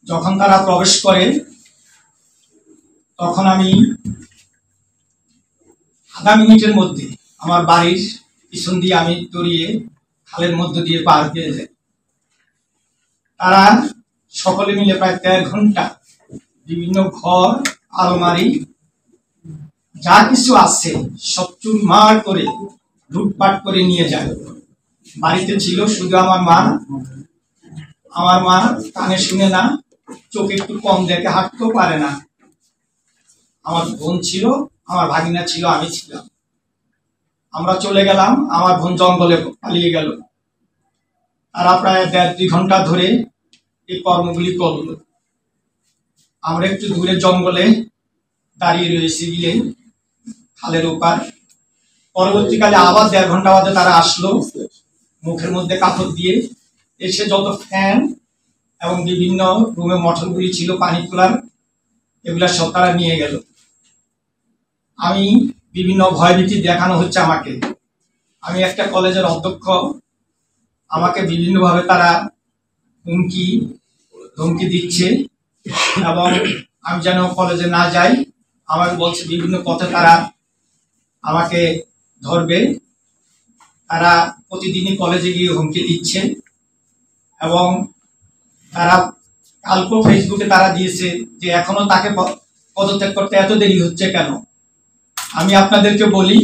যখন তারা প্রবেশ করে তখন আমি আধা মিনিটের মধ্যে আমার বাড়ির পিছন দিয়ে আমি দৌড়িয়ে খালের মধ্য দিয়ে পার পেয়ে যাই। তারা সকলে মিলে প্রায় ১.৫ ঘন্টা বিভিন্ন ঘর, আলমারি যা কিছু আছে সব চুরমার করে লুটপাট করে নিয়ে যায়। বাড়িতে ছিল শুধু আমার মা। আমার মা কানে শুনে না, চোখে একটু কম দেখে, হাঁটতেও পারে না। আমার বোন ছিল, আমার ভাগিনা ছিল, আমি ছিলাম। আমরা চলে গেলাম, আমার বোন জঙ্গলে পালিয়ে গেল। তারা প্রায় ১.৫-২ ঘন্টা ধরে এই কর্মগুলি করল। আমরা একটু দূরে জঙ্গলে দাঁড়িয়ে রয়েছি গিয়ে খালের ওপার। পরবর্তীকালে আবার ১.৫ ঘন্টা বাদে তারা আসলো, মুখের মধ্যে কাপড় দিয়ে। এসে যত ফ্যান এবং বিভিন্ন রুমে মটরগুলি ছিল, পানি তোলার, এগুলা সব তারা নিয়ে গেল। আমি বিভিন্ন ভয়ভীতি দেখানো হচ্ছে আমাকে। আমি একটা কলেজের অধ্যক্ষ, আমাকে বিভিন্নভাবে তারা হুমকি ধমকি দিচ্ছে এবং আমি যেন কলেজে না যাই। আমাকে বলছে বিভিন্ন পথে তারা আমাকে ধরবে। তারা প্রতিদিনই কলেজে গিয়ে হুমকি দিচ্ছে এবং তারা কালকে ফেসবুকে তারা দিয়েছে যে এখনো তাকে পদত্যাগ করতে এত দেরি হচ্ছে কেন। আমি আপনাদেরকে বলি,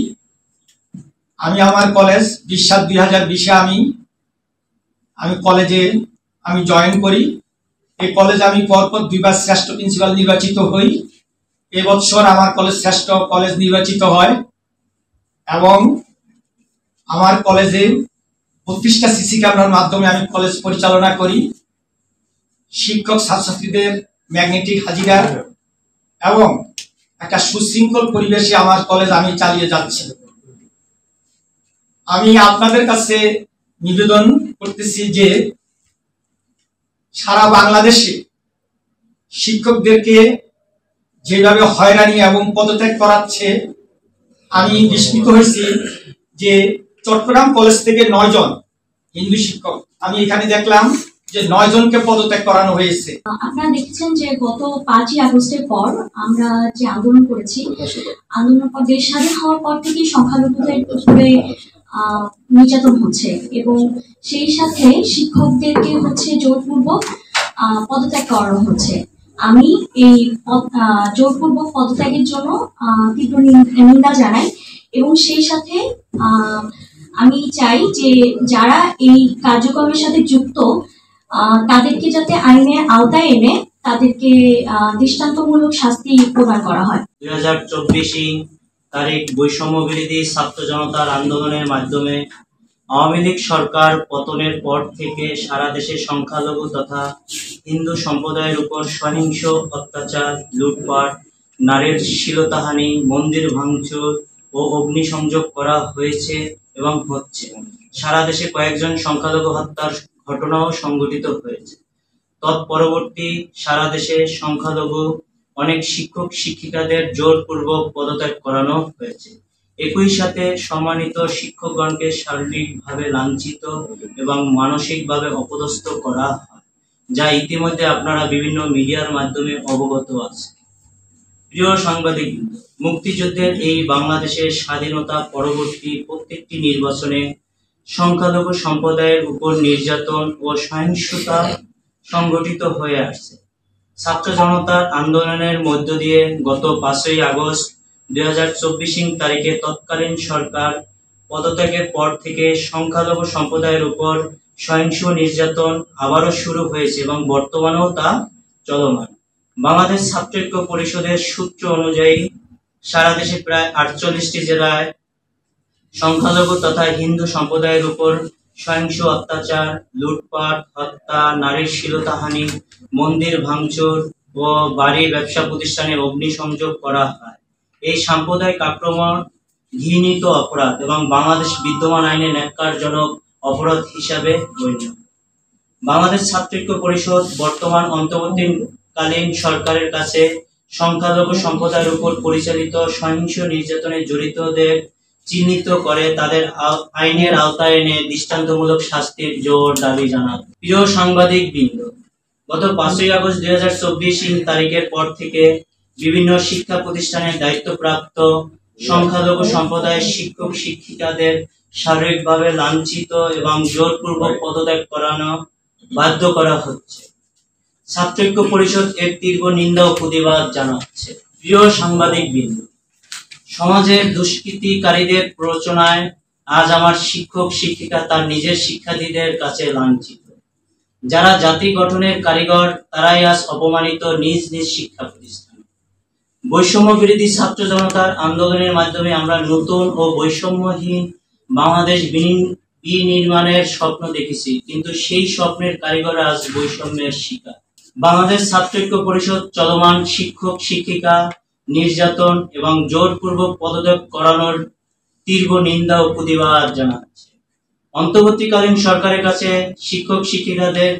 আমি আমার কলেজ ২০/৭/২০২০ আমি কলেজে জয়েন করি। এই কলেজে আমি পরপর ২ বার শ্রেষ্ঠ প্রিন্সিপাল নির্বাচিত হই। এবছর আমার কলেজ শ্রেষ্ঠ কলেজ নির্বাচিত হয় এবং আমার কলেজে ৩২টা সিসি ক্যামেরার মাধ্যমে আমি কলেজ পরিচালনা করি। শিক্ষক ছাত্রছাত্রীদের ম্যাগনেটিক হাজিরা এবং একটা সুশৃঙ্খল পরিবেশে আমার কলেজ আমি চালিয়ে যাচ্ছি। আমি আপনাদের কাছে নিবেদন করতেছি যে সারা বাংলাদেশে শিক্ষকদেরকে যেভাবে হয়রানি এবং পদত্যাগ করাচ্ছে, আমি বিস্মিত হয়েছি যে চট্টগ্রাম কলেজ থেকে ৯ জন হিন্দু শিক্ষক আমি এখানে দেখলাম যে ৯ জনকে পদত্যাগ করানো হয়েছে। আপনারা দেখেছেন যে গত ৫ই আগস্টের পর আমরা যে আন্দোলন করেছি, আন্দোলনের পর দেশ স্বাধীন হওয়ার পর থেকেই সংখ্যালঘুদের উপরে নির্যাতন হচ্ছে এবং সেই সাথে শিক্ষকদেরকে জোরপূর্বক পদত্যাগ করানো হচ্ছে। আমি এই জোরপূর্বক পদত্যাগের জন্য তীব্র নিন্দা জানাই এবং সেই সাথে আমি চাই যে যারা এই কার্যক্রমের সাথে যুক্ত তাদেরকে যাতে আইনের আওতায় এনে তাদেরকে দৃষ্টান্তমূলক শাস্তি প্রদান করা হয়। ২০২৪ তারিখ বৈষম্য বিরোধী ছাত্র জনতার আন্দোলনের মাধ্যমে আওয়ামী লীগ সরকার পতনের পর থেকে সারা দেশে সংখ্যালঘু তথা হিন্দু সম্প্রদায়ের উপর সহিংস অত্যাচার, লুটপাট, নারীর শ্লীলতাহানি, মন্দির ভাঙচুর ও অগ্নিসংযোগ করা হয়েছে এবং হচ্ছে। সারা দেশে কয়েকজন সংখ্যালঘু হত্যার ঘটনাও সংঘটিত হয়েছে। তৎপরবর্তী সারা দেশে সংখ্যালঘু অনেক শিক্ষক শিক্ষিকাদের জোরপূর্বক পদত্যাগ করানো হয়েছে। একই সাথে সম্মানিত শিক্ষকগণকে শারীরিকভাবে লাঞ্ছিত এবং মানসিকভাবে অপদস্থ করা হয়, যা ইতিমধ্যে আপনারা বিভিন্ন মিডিয়ার মাধ্যমে অবগত আছেন। প্রিয় সাংবাদিক, মুক্তিযুদ্ধের এই বাংলাদেশের স্বাধীনতা পরবর্তী প্রত্যেকটি নির্বাচনে সংখ্যালঘু সম্প্রদায়ের উপর নির্যাতন ও সহিংসতা সংঘটিত হয়ে আসছে। ছাত্র জনতার আন্দোলনের মধ্য দিয়ে গত ৫ই আগস্ট ২০২৪ তারিখে তৎকালীন সরকার পদত্যাগের পর থেকে সংখ্যালঘু সম্প্রদায়ের উপর সহিংস নির্যাতন আবারও শুরু হয়েছে এবং বর্তমানেও তা চলমান। বাংলাদেশ ছাত্র ঐক্য পরিষদের সূত্র অনুযায়ী সারা দেশে প্রায় ৪৮টি জেলায় সংখ্যালঘু তথা হিন্দু সম্প্রদায়ের উপর সহিংস অত্যাচার, লুটপাট, হত্যা, নারীর শ্লীলতাহানি, মন্দির ভাঙচুর ও বাড়ি ব্যবসা প্রতিষ্ঠানে অগ্নিসংযোগ করা হয়। এই সাম্প্রদায়িক আক্রমণ ঘৃণিত অপরাধ এবং বাংলাদেশ বিদ্যমান আইনে ন্যাক্কারজনক অপরাধ হিসাবে গণ্য। বাংলাদেশ ছাত্র ঐক্য পরিষদ বর্তমান অন্তর্বর্তীকালীন সরকারের কাছে সংখ্যালঘু সম্প্রদায়ের উপর পরিচালিত সহিংস নির্যাতনে জড়িতদের চিহ্নিত করে তাদের আইনের আওতায় এনে দৃষ্টান্তমূলক শাস্তির জোর দাবি জানান। প্রিয় সাংবাদিক বৃন্দ, গত 5ই আগস্ট 2024 তারিখের পর থেকে বিভিন্ন শিক্ষা প্রতিষ্ঠানের দায়িত্বপ্রাপ্ত সংখ্যালঘু সম্প্রদায়ের শিক্ষক শিক্ষিকাদের শারীরিকভাবে লাঞ্ছিত এবং জোরপূর্বক পদত্যাগ করানো বাধ্য করা হচ্ছে। ছাত্রৈক্য পরিষদ এর তীব্র নিন্দা ও প্রতিবাদ জানাচ্ছে। প্রিয় সাংবাদিকবৃন্দ, সমাজের দুষ্কৃতিকারীদের প্ররোচনায় আজ আমার শিক্ষক শিক্ষিকা তার নিজের শিক্ষার্থীদের কাছে লাঞ্ছিত। যারা জাতি গঠনের কারিগর তারাই আজ অপমানিত নিজ নিজ শিক্ষা প্রতিষ্ঠানে। বৈষম্য বিরোধী ছাত্র জনতার আন্দোলনের মাধ্যমে আমরা নতুন ও বৈষম্যহীন বাংলাদেশ বিনির্মাণের স্বপ্ন দেখেছি, কিন্তু সেই স্বপ্নের কারিগর আজ বৈষম্যের শিকার। বাংলাদেশ ছাত্রৈক্য পরিষদ চলমান শিক্ষক শিক্ষিকা নির্যাতন এবং জোরপূর্বক পদত্যাগ করানোর তীব্র নিন্দা ও প্রতিবাদ জানাচ্ছে। অন্তর্বর্তীকালীন সরকারের কাছে শিক্ষক শিক্ষিকাদের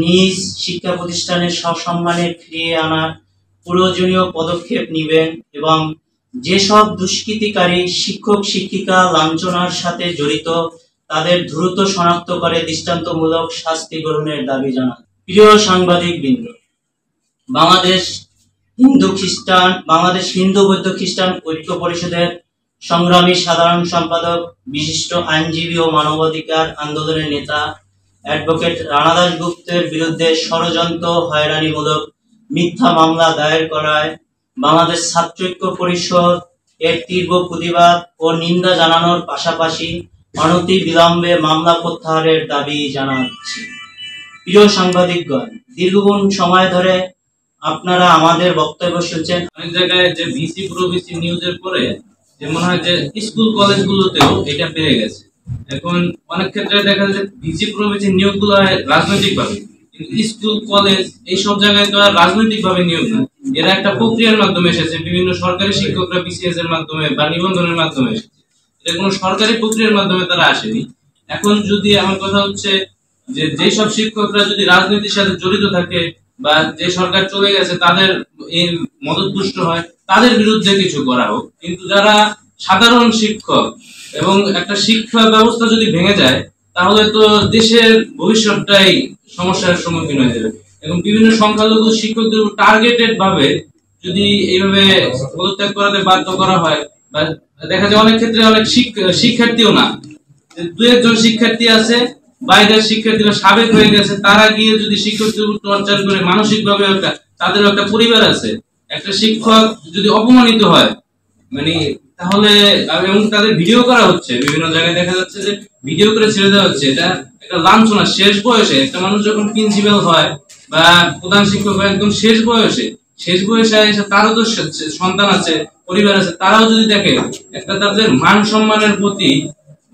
নিজ শিক্ষা প্রতিষ্ঠানে সসম্মানে ফিরিয়ে আনার প্রয়োজনীয় পদক্ষেপ নেবেন এবং যেসব দুষ্কৃতিকারী শিক্ষক শিক্ষিকা লাঞ্ছনার সাথে জড়িত তাদের দ্রুত শনাক্ত করে দৃষ্টান্তমূলক শাস্তি গ্রহণের দাবি জানান। প্রিয় সাংবাদিকবৃন্দ, বাংলাদেশ হিন্দু বৌদ্ধ খ্রিস্টান ঐক্য পরিষদের সংগ্রামী সাধারণ সম্পাদক, বিশিষ্ট আইনজীবী ও মানবাধিকার আন্দোলনের নেতা অ্যাডভোকেট রানা দাশগুপ্তের বিরুদ্ধে ষড়যন্ত্র হয়রানিমূলক মিথ্যা মামলা দায়ের করায় বাংলাদেশ ছাত্রৈক্য পরিষদ এর তীব্র প্রতিবাদ ও নিন্দা জানানোর পাশাপাশি অনতি বিলম্বে মামলা প্রত্যাহারের দাবি জানাচ্ছি। প্রিয় সাংবাদিকগণ, দীর্ঘক্ষণ সময় ধরে আপনারা আমাদের বক্তব্য শুনছেন। অনেক জায়গায় যে ভিসি প্রভিসি নিউজের পরে যে মনে হয় যে স্কুল কলেজগুলোতেও এটা বেড়ে গেছে। এখন অনেক ক্ষেত্রে দেখা যায় ভিসি প্রভিসি নিয়োগগুলো হয় রাজনৈতিক ভাবে, কিন্তু স্কুল কলেজ এইসব জায়গায় তো আর রাজনৈতিক ভাবে নিয়োগ না, এরা একটা প্রক্রিয়ার মাধ্যমে এসেছে। বিভিন্ন সরকারি শিক্ষকরা বিসিএস এর মাধ্যমে বা নিবন্ধনের মাধ্যমে এসেছে, এটা কোনো সরকারি প্রক্রিয়ার মাধ্যমে তারা আসেনি। এখন যদি আমার কথা হচ্ছে যে যেসব শিক্ষকরা যদি রাজনীতির সাথে জড়িত থাকে বা যে সরকার চলে গেছে তাদের এই মদতপুষ্ট হয়, তাদের বিরুদ্ধে কিছু করা হোক। কিন্তু যারা সাধারণ শিক্ষক এবং একটা শিক্ষা ব্যবস্থা যদি ভেঙে যায় তাহলে তো দেশের ভবিষ্যৎটাই সমস্যার সম্মুখীন হয়ে যাবে। এবং বিভিন্ন সংখ্যালঘু শিক্ষকদের টার্গেটেড ভাবে যদি এইভাবে পদত্যাগ করাতে বাধ্য করা হয়, বা দেখা যায় অনেক ক্ষেত্রে অনেক শিক্ষার্থীও না, দু একজন শিক্ষার্থী আছে, বাইরের শিক্ষার্থীরা সাবেক হয়ে গেছে, তারা গিয়ে যদি শিক্ষকদের টর্চার করে মানসিকভাবে তাদেরও একটা পরিবার আছে, একটা শিক্ষক যদি অপমানিত হয় মানে তাহলে, এবং তাদের ভিডিও করা হচ্ছে, বিভিন্ন জায়গায় দেখা যাচ্ছে যে ভিডিও করে ছেড়ে দেওয়া হচ্ছে। এটা একটা লাঞ্ছনা। শেষ বয়সে একটা মানুষ যখন প্রিন্সিপাল হয় বা প্রধান শিক্ষক হয় একদম শেষ বয়সে এসে তারও তো সন্তান আছে, পরিবার আছে, তারাও যদি দেখে একটা তাদের মান সম্মানের প্রতি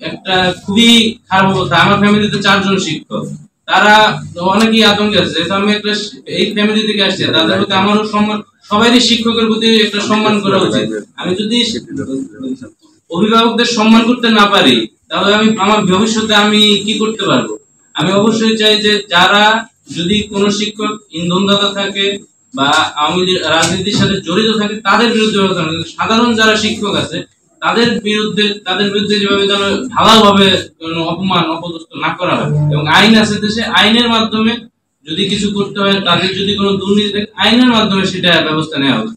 একটা খুবই খারাপ অবস্থা। আমার ফ্যামিলিতে 4 জন শিক্ষক, তারা অনেকেই আতঙ্কে আছে। আমি একটা এই ফ্যামিলি থেকে আসছি, তাদের প্রতি আমারও সম্মান, সবারই শিক্ষকের প্রতি একটা সম্মান করা উচিত। আমি যদি অভিভাবকদের সম্মান করতে না পারি তাহলে আমি আমার ভবিষ্যতে আমি কি করতে পারবো? আমি অবশ্যই চাই যে যারা যদি কোনো শিক্ষক ইন্ধনদাতা থাকে বা আওয়ামী লীগ রাজনীতির সাথে জড়িত থাকে তাদের বিরুদ্ধে, সাধারণ যারা শিক্ষক আছে তাদের বিরুদ্ধে যেভাবে যেন ঢালাওভাবে অপমান অপদস্থ না করা হয়। এবং আইন আছে দেশে, আইনের মাধ্যমে যদি কিছু করতে হয়, তাদের যদি কোনো দুর্নীতি থাকে আইনের মাধ্যমে সেটা ব্যবস্থা নেওয়া হবে।